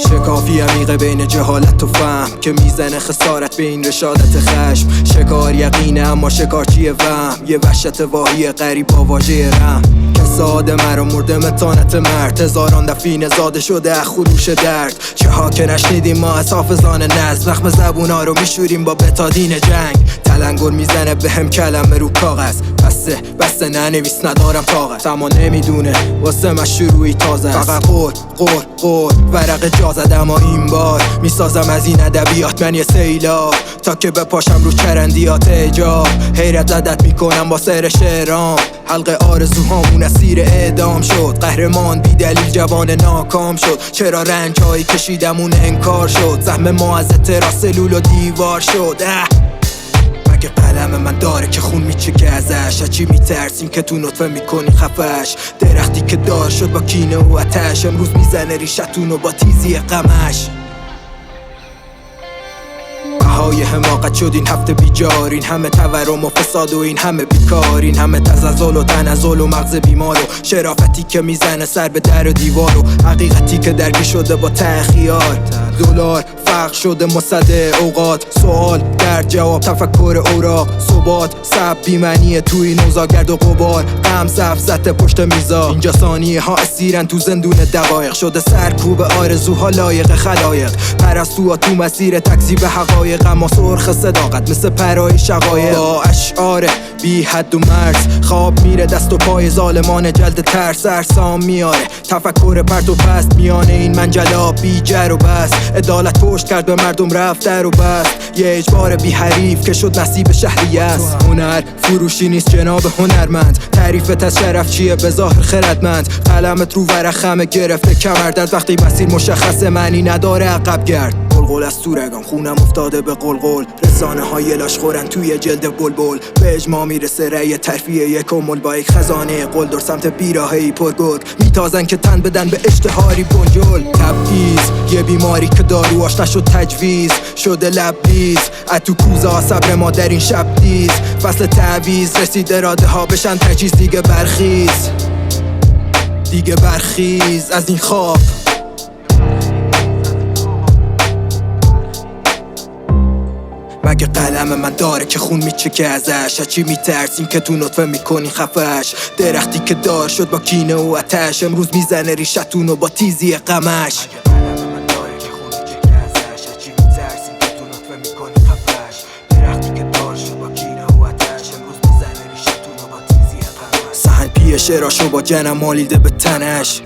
شکافی عمیق بین جهالت و فهم که میزنه خسارت به این رشادت خشم. شکار یقینه اما شکارچی وهم، یه وحشت واهی غریب با واژه رحم. کساد مرا مرده متانت مرد، هزاران دفینه زاده شده از خروش درد. چه ها که نشنیدیم ما از حافظان نظم، زخم زبونا رو میشوریم با بتادین جنگ. تلنگر میزنه به هم کلمه رو کاغذ، بسته ننویس ندارم طاقت. اما نمیدونه واسه من شروعی تازه، فقط قول ورق جا زدم. اما این بار میسازم از این ادبیات من یه سیلاب، تا که بپاشم رو چرندیات ایجاب. حیرت زدت میکنم با سر شعرام، حلقه آرزوهامون اسیر اعدام شد. قهرمان بی دلیل جوان ناکام شد، چرا رنج هایی کشیدمون انکار شد. زحم ما از اعتراض سلول و دیوار شد. مگه قلم من داره که خون میچکه ازش؟ از چی میترسیم که تو نطفه میکنی خفش؟ درختی که دار شد با کینه و آتش، امروز میزنه ریشتونو با تیزی غمش. بهای حماقت شد این هفته بیجار، این همه تورم و فساد و این همه بیکار، این همه تزلزل و تنزل و مغز بیمار و شرافتی که میزنه سر به در و دیوار و حقیقتی که درگیر شده با تأخیار. دلار فقر شده مصد اوقات، سوال در جواب تفکر اوراق. ثبات سب بیمعنی توی نوزا گرد و غبار، غم صف زده پشت میزا. اینجا ثانیه ها اسیرن تو زندون دقایق، شده سرکوب آرزوها لایق خلایق. پرستوها تو مسیر تکذیب حقایق، اما سرخ صداقت مثل پرای شقایق. با اشعار بی حد و مرز خواب میره دست و پای ظالمان جلد ترس. ارسام میاره تفکر پرت و پست، میانه این منجلاب بی جر و بس. عدالت پشت کرد به مردم رفت در و بست، یه اجبار بی حریف که شد نصیب شهری است. هنر فروشی نیست جناب هنرمند، تعریفت از شرف چیه به ظاهر خردمند؟ قلمت رو ورق خمه گرفته کمردرد، وقتی مسیر مشخص معنی نداره عقب گرد. قلقل از سورگان خونم افتاده به قلقل، رسانه های لاش خورن توی جلد بلبل. به اجماع میرسه رأی ترفیه یک کمل با یک خزانه قلدر سمت بیراهی پرگرگ. میتازن که تن بدن به اشتهاری بنجل. تبعیض یه بیماری که داروهاش نشد تجویز، شده لبریز از تو کوزه ها صبر ما در این شب دیز. فصل تعویض رسید اراده ها بشن تجهیز، دیگه برخیز از این خواب. مگه قلم من داره که خون میچکه ازش؟ از چی میترسیم که تو نطفه میکنی خفش؟ درختی که دار شد با کینه و آتش، امروز میزنه ریشتونو با تیزی غمش. سهن پیشه راشو با جنم مالیده به تنش،